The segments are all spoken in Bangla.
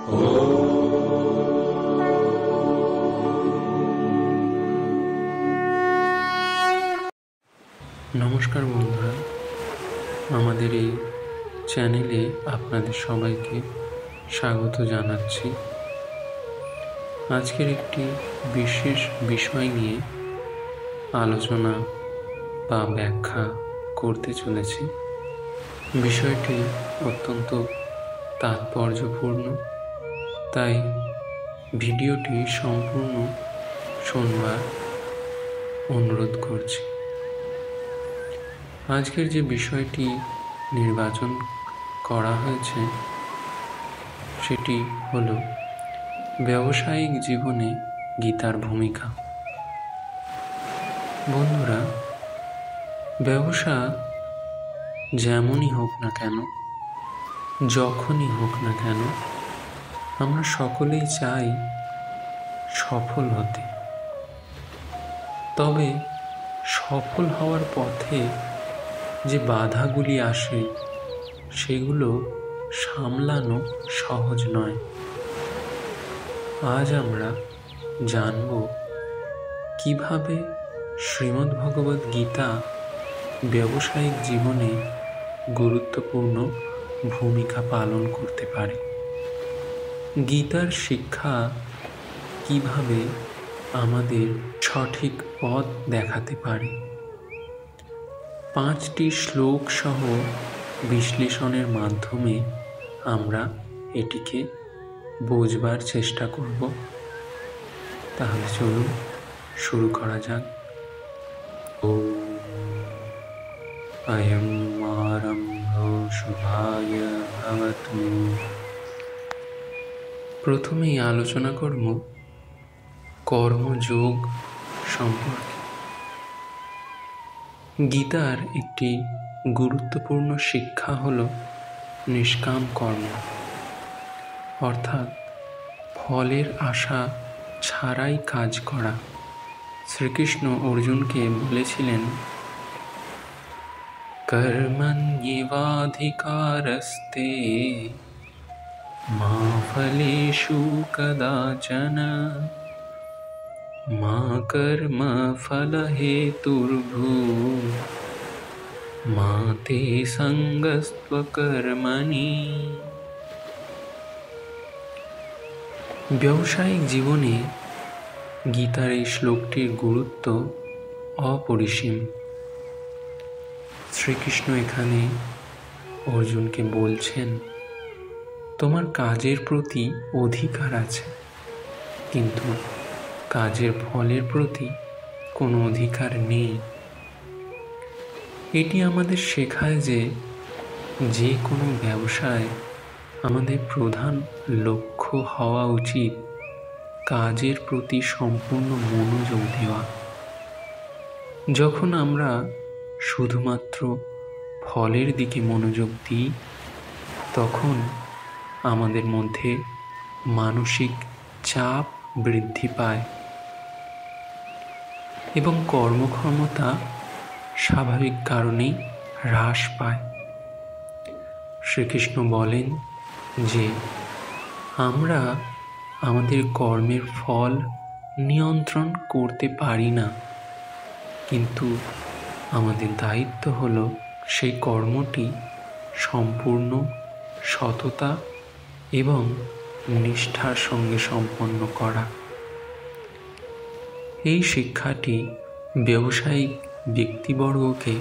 নমস্কার বন্ধুরা, আমাদের এই চ্যানেলে আপনাদের সবাইকে স্বাগত জানাচ্ছি। আজকের একটি বিশেষ বিষয় নিয়ে আলোচনা বা ব্যাখ্যা করতে চলেছি। বিষয়টি অত্যন্ত তাৎপর্যপূর্ণ, তাই ভিডিওটি সম্পূর্ণ শোনবার অনুরোধ করছি। আজকের যে বিষয়টি নির্বাচন করা হয়েছে সেটি হলো ব্যবসায়িক জীবনে গীতার ভূমিকা। বন্ধুরা, ব্যবসা যেমনই হোক না কেন, যখনই হোক না কেন, আমরা সকলেই চাই সফল হতে। তবে সফল হওয়ার পথে যে বাধাগুলি আসে সেগুলো সামলানো সহজ নয়। আজ আমরা জানব কিভাবে শ্রীমদ্ভগবদ্ গীতা ব্যবসায়িক জীবনে গুরুত্বপূর্ণ ভূমিকা পালন করতে পারে। গীতার শিক্ষা কিভাবে আমাদের সঠিক পথ দেখাতে পারে। 5টি শ্লোক সহ বিশ্লেষণের মাধ্যমে আমরা এটিকে বোঝবার চেষ্টা করব। তাহলে চলুন শুরু করা যাক। অয়ং আরম্ভ শুভায় ভবতু। প্রথমেই আলোচনা করব কর্মযোগ সম্পর্কে। গীতার একটি গুরুত্বপূর্ণ শিক্ষা হল নিষ্কাম কর্ম, অর্থাৎ ফলের আশা ছাড়াই কাজ করা। শ্রীকৃষ্ণ অর্জুনকে বলেছিলেন, কর্মণ্যেবাধিকারস্তে মা ফলেষু কদাচন মা কর্ম ফল হেতুর্ভূঃ মা তে সঙ্গস্ত্ব কর্মণি। ব্যবসায়িক জীবনে গীতার এই শ্লোকটির গুরুত্ব অপরিসীম। শ্রীকৃষ্ণ এখানে অর্জুনকে বলছেন, তোমার কাজের প্রতি অধিকার আছে, কিন্তু কাজের ফলের প্রতি কোনো অধিকার নেই। এটি আমাদের শেখায় যে কোনো ব্যবসায় আমাদের প্রধান লক্ষ্য হওয়া উচিত কাজের প্রতি সম্পূর্ণ মনোযোগ দেওয়া। যখন আমরা শুধুমাত্র ফলের দিকে মনোযোগ দিই, তখন আমাদের মধ্যে মানসিক চাপ বৃদ্ধি পায় এবং কর্মক্ষমতা স্বাভাবিক কারণেই হ্রাস পায়। শ্রীকৃষ্ণ বলেন যে আমরা আমাদের কর্মের ফল নিয়ন্ত্রণ করতে পারি না, কিন্তু আমাদের দায়িত্ব হলো সেই কর্মটি সম্পূর্ণ সততা এবং নিষ্ঠার সঙ্গে সম্পন্ন করা। এই শিক্ষাটি ব্যবসায়িক ব্যক্তিবর্গকে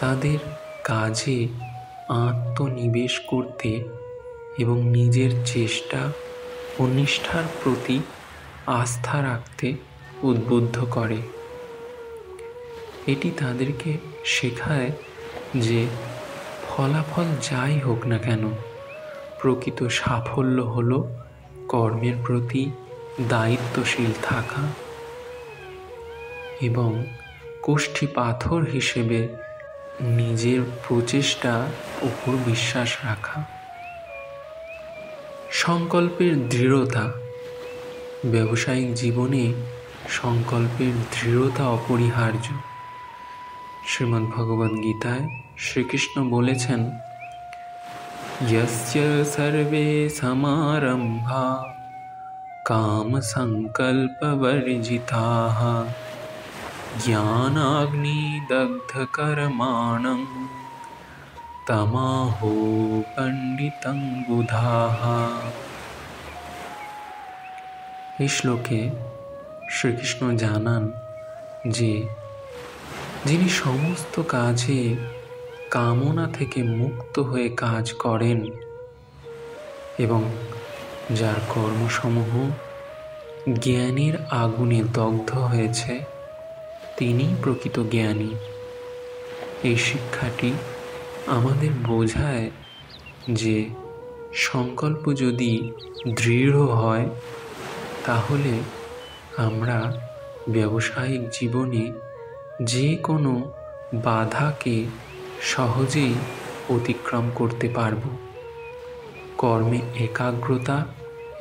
তাদের কাজে আত্মনিবেশ করতে এবং নিজের চেষ্টা ও নিষ্ঠার প্রতি আস্থা রাখতে উদ্বুদ্ধ করে। এটি তাদেরকে শেখায় যে ফলাফল যাই হোক না কেন, প্রকৃত সাফল্য হলো কর্মের প্রতি দায়িত্বশীল থাকা এবং কোষ্ঠী পাথর হিসেবে নিজের প্রচেষ্টা উপর বিশ্বাস রাখা। সংকল্পের দৃঢ়তা। ব্যবসায়িক জীবনে সংকল্পের দৃঢ়তা অপরিহার্য। শ্রীমদ্ভগবদ্গীতায় শ্রীকৃষ্ণ বলেছেন, यस्य सर्वे समारंभा कामसङ्कल्पवर्जिताः ज्ञानाग्निदग्धकर्माणं तमाहो पंडितं बुधाः। এই শ্লোকে শ্রীকৃষ্ণ জানান যে যিনি সমস্ত কাজে কামনা থেকে মুক্ত হয়ে কাজ করেন এবং যার কর্মসমূহ জ্ঞানের আগুনে দগ্ধ হয়েছে, তিনি প্রকৃত জ্ঞানী। এই শিক্ষাটি আমাদের বোঝায় যে সংকল্প যদি দৃঢ় হয় তাহলে আমরা ব্যবসায়িক জীবনে যে কোনো বাধাকে সহজেই অতিক্রম করতে পারব। কর্মে একাগ্রতা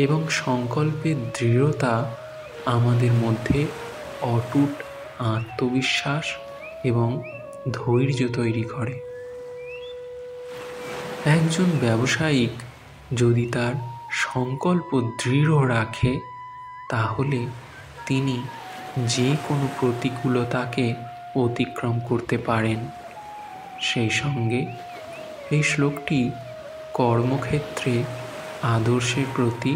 এবং সংকল্পের দৃঢ়তা আমাদের মধ্যে অটুট আত্মবিশ্বাস এবং ধৈর্য তৈরি করে। একজন ব্যবসায়িক যদি তার সংকল্প দৃঢ় রাখে তাহলে তিনি যে কোনো প্রতিকূলতাকে অতিক্রম করতে পারেন। সেই সঙ্গে এই শ্লোকটি কর্মক্ষেত্রে আদর্শের প্রতি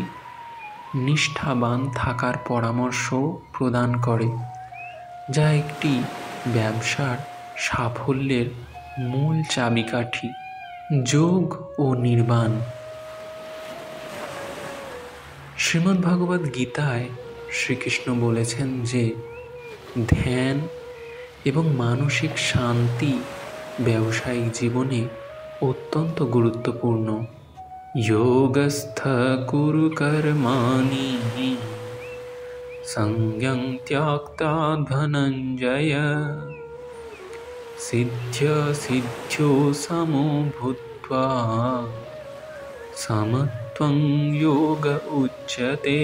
নিষ্ঠাবান থাকার পরামর্শ প্রদান করে, যা একটি ব্যবসার সাফল্যের মূল চাবিকাঠি। যোগ ও নির্বাণ। শ্রীমদ্ভাগবত গীতায় শ্রীকৃষ্ণ বলেছেন যে ধ্যান এবং মানসিক শান্তি ব্যবসায়িক জীবনে অত্যন্ত গুরুত্বপূর্ণ। যোগস্থ কুরু কর্মাণি সঙ্গং ত্যক্তা ধনঞ্জয় সিদ্ধ সিদ্ধ্যো সমো ভূত্বা সমত্বং যোগ উচ্যতে।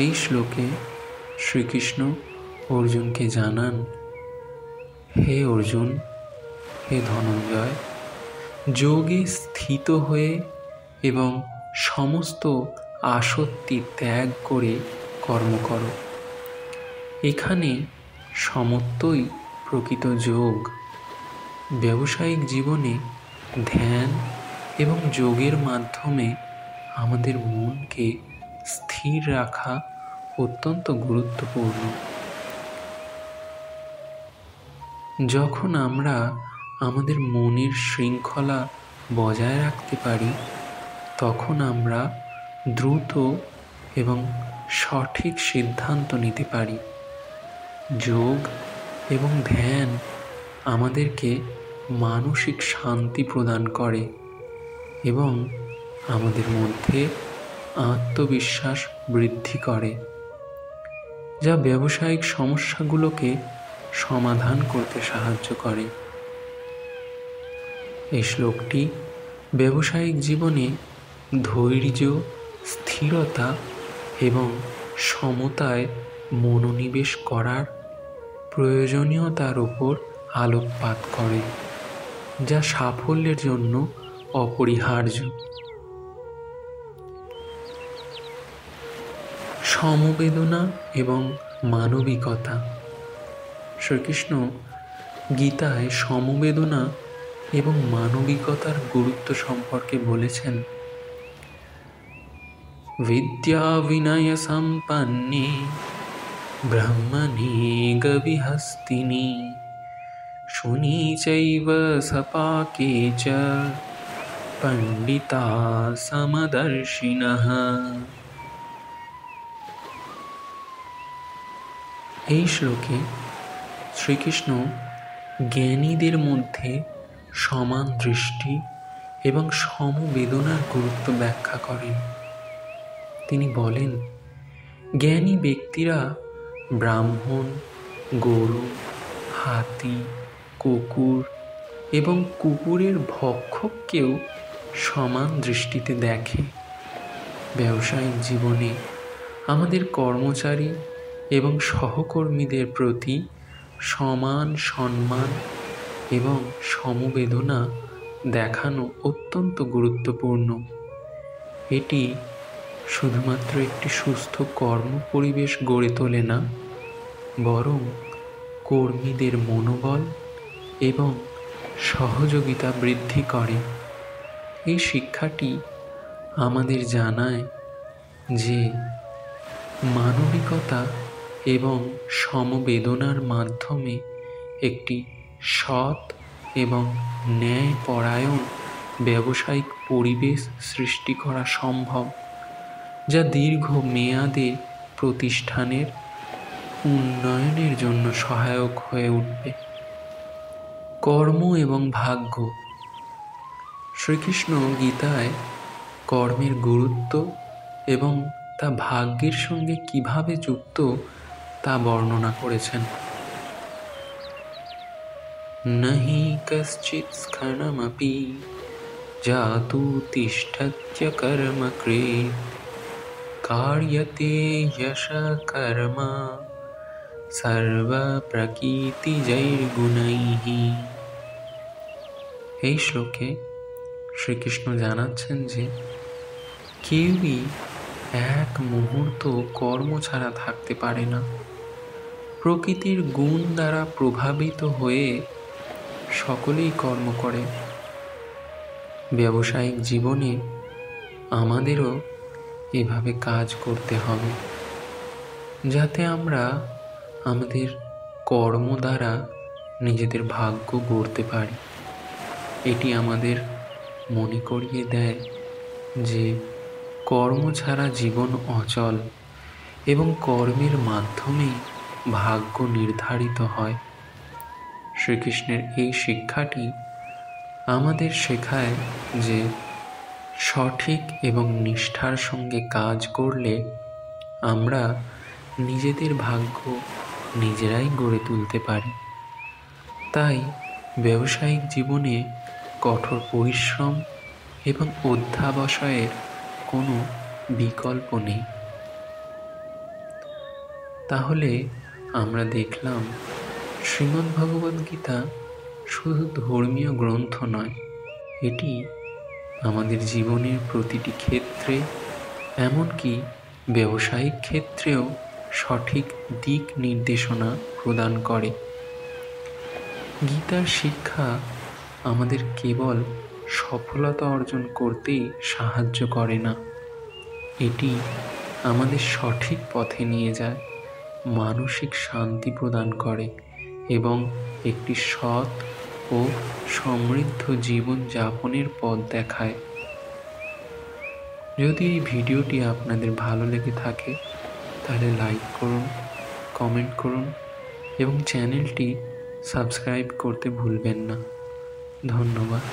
এই শ্লোকে শ্রীকৃষ্ণ অর্জুনকে জানান, হে অর্জুন, হে ধনঞ্জয়, যোগে স্থিত হয়ে এবং সমস্ত আসক্তি ত্যাগ করে কর্ম করো। এখানে সমত্বই প্রকৃত যোগ। ব্যবসায়িক জীবনে ধ্যান এবং যোগের মাধ্যমে আমাদের মনকে স্থির রাখা অত্যন্ত গুরুত্বপূর্ণ। যখন আমরা আমাদের মনের শৃঙ্খলা বজায় রাখতে পারি তখন আমরা দ্রুত এবং সঠিক সিদ্ধান্ত নিতে পারি। যোগ এবং ধ্যান আমাদেরকে মানসিক শান্তি প্রদান করে এবং আমাদের মধ্যে আত্মবিশ্বাস বৃদ্ধি করে, যা ব্যবসায়িক সমস্যাগুলোকে সমাধান করতে সাহায্য করে। এই শ্লোকটি ব্যবসায়িক জীবনে ধৈর্য, স্থিরতা এবং সমতায় মনোনিবেশ করার প্রয়োজনীয়তার উপর আলোকপাত করে, যা সাফল্যের জন্য অপরিহার্য। সমবেদনা এবং মানবিকতা। শ্রীকৃষ্ণ গীতায় সমবেদনা এবং মানবিকতার গুরুত্ব সম্পর্কে বলেছেন, বিদ্যা বিনয় সম্পন্নে ব্রহ্মণি গবিহস্তিনি শুনিচৈব সপাকে চ পণ্ডিতা সমদর্শিনঃ। এই শ্লোকে শ্রীকৃষ্ণ জ্ঞানীদের মধ্যে সমান দৃষ্টি এবং সমবেদনার গুরুত্ব ব্যাখ্যা করেন। তিনি বলেন, জ্ঞানী ব্যক্তিরা ব্রাহ্মণ, গরু, হাতি, কুকুর এবং কুকুরের ভক্ষককেও সমান দৃষ্টিতে দেখে। ব্যবসায়িক জীবনে আমাদের কর্মচারী এবং সহকর্মীদের প্রতি সমান সম্মান এবং সমবেদনা দেখানো অত্যন্ত গুরুত্বপূর্ণ। এটি শুধুমাত্র একটি সুস্থ কর্ম পরিবেশ গড়ে তোলে না, বরং কর্মীদের মনোবল এবং সহযোগিতা বৃদ্ধি করে। এই শিক্ষাটি আমাদের জানায় যে মানবিকতা এবং সমবেদনার মাধ্যমে একটি সৎ এবং ন্যায়পরায়ণ ব্যবসায়িক পরিবেশ সৃষ্টি করা সম্ভব, যা দীর্ঘমেয়াদে প্রতিষ্ঠানের উন্নয়নের জন্য সহায়ক হয়ে উঠবে। কর্ম এবং ভাগ্য। শ্রীকৃষ্ণ গীতায় কর্মের গুরুত্ব এবং তা ভাগ্যের সঙ্গে কিভাবে যুক্ত তা বর্ণনা করেছেন। নহি কশ্চিৎ ক্ষণমপি জাতু তিষ্ঠত্য কর্ম কৃৎ কার্যতে যশ কর্ম সর্ব প্রকৃতিজৈর্গুণৈঃ। এই শ্লোকে শ্রীকৃষ্ণ জানাচ্ছেন যে কেউই এক মুহূর্ত কর্ম ছাড়া থাকতে পারে না। প্রকৃতির গুণ দ্বারা প্রভাবিত হয়ে সকলেই কর্ম করে। ব্যবসায়িক জীবনে আমাদেরও এভাবে কাজ করতে হবে, যাতে আমরা আমাদের কর্ম দ্বারা নিজেদের ভাগ্য গড়তে পারি। এটি আমাদের মনে করিয়ে দেয় যে কর্ম ছাড়া জীবন অচল এবং কর্মের মাধ্যমেই ভাগ্য নির্ধারিত হয়। শ্রীকৃষ্ণের এই শিক্ষাটি আমাদের শেখায় যে সঠিক এবং নিষ্ঠার সঙ্গে কাজ করলে আমরা নিজেদের ভাগ্য নিজেরাই গড়ে তুলতে পারি। তাই ব্যবসায়িক জীবনে কঠোর পরিশ্রম এবং অধ্যবসায়ের কোনো বিকল্প নেই। তাহলে আমরা দেখলাম শ্রীমদ্ভগবদ্গীতা শুধু ধর্মীয় গ্রন্থ নয়, এটি আমাদের জীবনের প্রতিটি ক্ষেত্রে, এমনকি ব্যবসায়িক ক্ষেত্রেও সঠিক দিক নির্দেশনা প্রদান করে। গীতার শিক্ষা আমাদের কেবল সফলতা অর্জন করতেই সাহায্য করে না, এটি আমাদের সঠিক পথে নিয়ে যায়, মানসিক শান্তি প্রদান করে এবং একটি সৎ ও সমৃদ্ধ জীবন যাপনের পথ দেখায়। যদি এই ভিডিওটি আপনাদের ভালো লেগে থাকে তাহলে লাইক করুন, কমেন্ট করুন এবং চ্যানেলটি সাবস্ক্রাইব করতে ভুলবেন না। ধন্যবাদ।